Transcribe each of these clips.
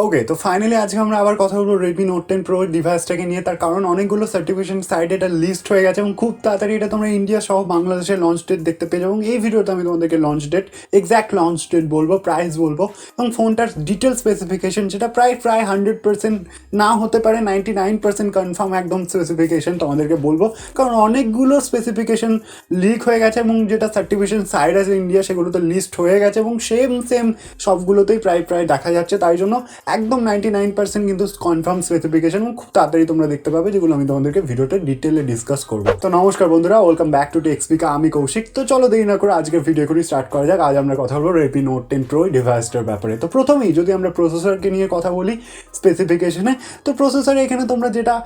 ওকে, তো ফাইনালি আজকে আমরা আবার কথা বলবো Redmi Note 10 Pro ডিভাইসটাকে নিয়ে। তার কারণ অনেকগুলো সার্টিফিকেশন সাইটে এটা লিস্ট হয়ে গেছে এবং খুব তাড়াতাড়ি এটা তোমরা ইন্ডিয়া সহ বাংলাদেশের লঞ্চ ডেট দেখতে পেয়ে যাবো। এবং এই ভিডিওতে আমি তোমাদেরকে launch date, exact launch date বলবো, প্রাইস বলবো এবং ফোনটার ডিটেল স্পেসিফিকেশন, যেটা প্রায় 100% না হতে পারে 99% কনফার্ম একদম স্পেসিফিকেশন তোমাদেরকে বলবো। কারণ অনেকগুলো স্পেসিফিকেশন লিক হয়ে গেছে এবং যেটা সার্টিফিকেশন সাইট আছে ইন্ডিয়া সেগুলোতে লিস্ট হয়ে গেছে এবং সেম সবগুলোতেই প্রায় দেখা যাচ্ছে। তাই জন্য একদম 99% কিন্তু কনফার্ম স্পেসিফিকেশন এবং খুব তাড়াতাড়ি তোমরা দেখতে পাবে, যেগুলো আমি তোমাদেরকে ভিডিওতে ডিটেলে ডিসকাস করবো। তো নমস্কার বন্ধুরা, ওয়েলকাম ব্যাক টু টেক্সপিকা। আমি কৌশিক। তো চলো দেরি না করে আজকের ভিডিও করে স্টার্ট করা যাক। আজ আমরা কথা বলবো Redmi Note 10 Pro ডিভাইসটার ব্যাপারে। তো প্রথমেই যদি আমরা প্রসেসরকে নিয়ে কথা বলি স্পেসিফিকেশনে, তো প্রসেসরে এখানে তোমরা যেটা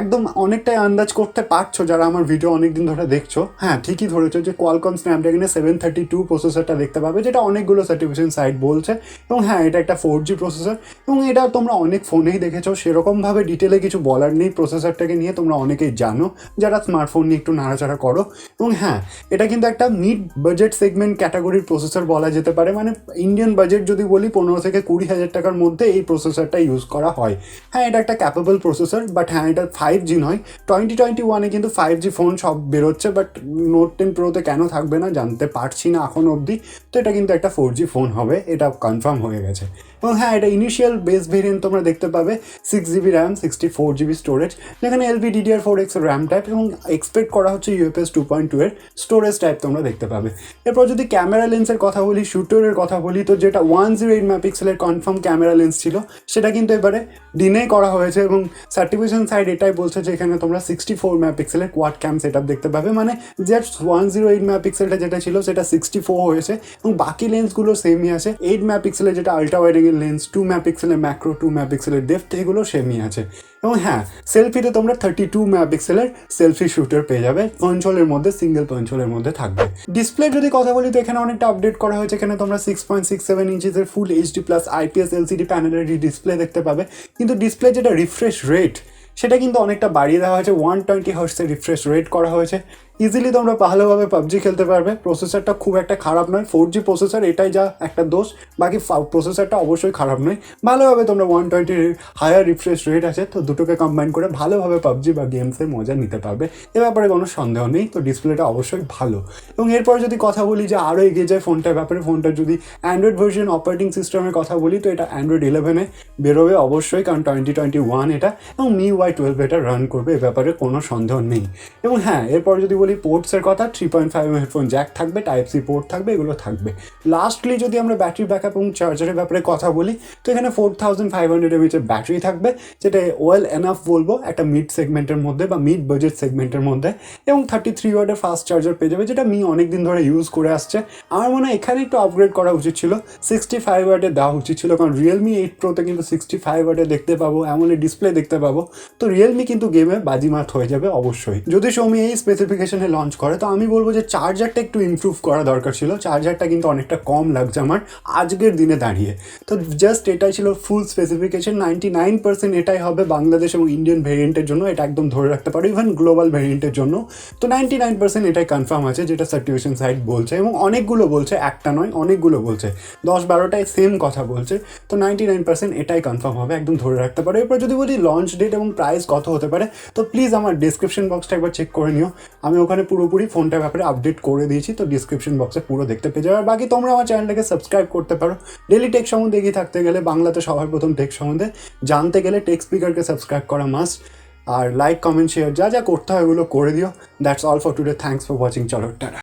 একদম অনেকটাই আন্দাজ করতে পারছো যারা আমার ভিডিও অনেক দিন ধরে দেখছো, হ্যাঁ ঠিকই ধরেছো যে কোয়ালকম স্ন্যাপড্রাগনের 732 প্রসেসরটা দেখতে পাবে, যেটা অনেকগুলো সার্টিফিকেশন সাইট বলছে। এবং হ্যাঁ, এটা একটা 4G প্রসেসর এবং এটা তোমরা অনেক ফোনেই দেখেছো। সেরকমভাবে ডিটেলে কিছু বলার নেই প্রসেসরটাকে নিয়ে, তোমরা অনেকেই জানো যারা স্মার্টফোন নিয়ে একটু নাড়াচাড়া করো। এবং হ্যাঁ, এটা কিন্তু একটা মিড বাজেট সেগমেন্ট ক্যাটাগরির প্রসেসর বলা যেতে পারে। মানে ইন্ডিয়ান বাজেট যদি বলি 15 থেকে 20,000 টাকার মধ্যে এই প্রসেসরটা ইউজ করা হয়। হ্যাঁ, এটা একটা ক্যাপেবল প্রসেসর, বাট হ্যাঁ এটা 5G নয়। 2021-এ কিন্তু 5G ফোন সব বেরোচ্ছে, বাট Note 10 Proতে কেন থাকবে না জানতে পারছি না এখন অবধি। তো এটা কিন্তু একটা 4G ফোন হবে, এটা কনফার্ম হয়ে গেছে। এবং হ্যাঁ, এটা ইনিশিয়াল বেস ভেরিয়েন্ট তোমরা দেখতে পাবে 6GB র্যাম, 64GB স্টোরেজ, যেখানে LPDDR4X র্যাম টাইপ এবং এক্সপেক্ট করা হচ্ছে UFS 2.2 এর স্টোরেজ টাইপ তোমরা দেখতে পাবে। এরপর যদি ক্যামেরা লেন্সের কথা বলি, শুটারের কথা বলি, তো যেটা 108 মেগাপিক্সেলের কনফার্ম ক্যামেরা লেন্স ছিল সেটা কিন্তু এবারে ডিনে করা হয়েছে এবং সার্টিফিকেশন সাইট এটাই বলছে যে এখানে তোমরা 64 মেগাপিক্সেলের কোয়াড ক্যাম সেট আপ দেখতে পাবে। মানে জাস্ট 108 মেগাপিক্সেলটা যেটা ছিল সেটা 64 হয়েছে এবং বাকি লেন্সগুলো সেমই আছে। 8 মেগাপিক্সেলের যেটা আলট্রা ওয়াইড লেন্স, 2 মেগাপিক্সেলের ম্যাক্রো, 2 মেগাপিক্সেলের ডেপথ, এগুলো সেমই আছে। এবং হ্যাঁ, সেলফিতে তোমরা 32 মেগাপিক্সেলের সেলফি শুটার পেয়ে যাবে, পঞ্চলের মধ্যে, সিঙ্গেল পঞ্চলের মধ্যে থাকবে। ডিসপ্লে যদি কথা বলি তো এখানে অনেকটা আপডেট করা হয়েছে। এখানে তোমরা 6.67 ইঞ্চিসের ফুল HD+ IPS LCD প্যানেলের ডিসপ্লে দেখতে পাবে, কিন্তু ডিসপ্লে যেটা রিফ্রেশ রেট সেটা কিন্তু অনেকটা বাড়িয়ে দেওয়া হয়েছে। 120 হার্টজের রিফ্রেশ রেট করা হয়েছে। ইজিলি তোমরা ভালোভাবে পাবজি খেলতে পারবে। প্রসেসরটা খুব একটা খারাপ নয়, 4G প্রসেসর, এটাই যা একটা দোষ। বাকি প্রসেসরটা অবশ্যই খারাপ নয়, ভালোভাবে তোমরা 120 হায়ার রিফ্রেশ রেট আছে, তো দুটোকে কম্বাইন করে ভালোভাবে পাবজি বা গেমসের মজা নিতে পারবে, এ ব্যাপারে কোনো সন্দেহ নেই। তো ডিসপ্লেটা অবশ্যই ভালো। এবং এরপর যদি কথা বলি যে আরও এগিয়ে যায় ফোনটার ব্যাপারে, ফোনটার যদি অ্যান্ড্রয়েড ভার্সন অপারেটিং সিস্টেমের কথা বলি তো এটা অ্যান্ড্রয়েড 11-এ বেরোবে অবশ্যই, কারণ 2021 এটা, এবং MIUI 12 এটা রান করবে, এ ব্যাপারে কোনো সন্দেহ নেই। এবং হ্যাঁ, এরপর যদি বলি পোর্টসের কথা, 3.5 হেডফোন জ্যাক থাকবে, টাইপ সি পোর্ট থাকবে, এগুলো থাকবে। লাস্টলি যদি আমরা ব্যাটারি ব্যাকআপ এবং চার্জারের ব্যাপারে কথা বলি তো এখানে 4500 mAh ব্যাটারি থাকবে, যেটা ওয়েল এনাফ বলবো একটা মিড সেগমেন্টের মধ্যে বা মিড বাজেট সেগমেন্টের মধ্যে। এবং 33 ওয়াটের ফাস্ট চার্জার পেয়ে যাবে, যেটা অনেক দিন ধরে ইউজ করে আসছে। আমার মনে হয় এখানে একটু আপগ্রেড করা উচিত ছিল, 65 ওয়াটের দেওয়া উচিত ছিল, কারণ Realme 8 Proতে কিন্তু 65 ওয়াটের দেখতে পাবো, এমন ডিসপ্লে দেখতে পাবো। তো Realme কিন্তু গেমে বাজিমাত হয়ে যাবে অবশ্যই। যদি Xiaomi এই স্পেসিফিকেশনে লঞ্চ করে তো আমি বলবো যে চার্জারটা একটু ইমপ্রুভ করা দরকার ছিল। চার্জারটা কিন্তু অনেকটা কম লাগছে আমার আজকের দিনে দাঁড়িয়ে। তো জাস্ট এটাই ছিল ফুল স্পেসিফিকেশন। 99% এটাই হবে বাংলাদেশ এবং ইন্ডিয়ান ভেরিয়েন্টের জন্য, এটা একদম ধরে রাখতে পারো, ইভেন গ্লোবাল ভেরিয়েন্টের জন্য। তো 99% এটাই কনফার্ম আছে, যেটা সার্টিফিকেশন সাইট বলছে, এবং অনেকগুলো বলছে, একটা নয় অনেকগুলো বলছে, 10-12টায় সেম কথা বলছে। তো 99% এটাই কনফার্ম হবে, একদম ধরে রাখতে পারো। এরপর যদি বলি লঞ্চ ডেট এবং প্রাইস কত হতে পারে, তো প্লিজ আমার ডিসক্রিপশন বক্সটা একবার চেক করে নিও। আমি ওখানে পুরোপুরি ফোনটার ব্যাপারে আপডেট করে দিয়েছি, তো ডিসক্রিপশন বক্সে পুরো দেখতে পেয়ে যাবে। আর বাকি তোমরা আমার চ্যানেলটাকে সাবস্ক্রাইব করতে পারো। ডেলি টেক সম্বন্ধে এগিয়ে থাকতে গেলে, বাংলাতে সবার প্রথম টেক সম্বন্ধে জানতে গেলে টেক স্পিকারকে সাবস্ক্রাইব করা মাস্ট। আর লাইক, কমেন্ট, শেয়ার যা যা করতে হয় ওগুলো করে দিও। That's all for today. Thanks for watching. চলো টাটা।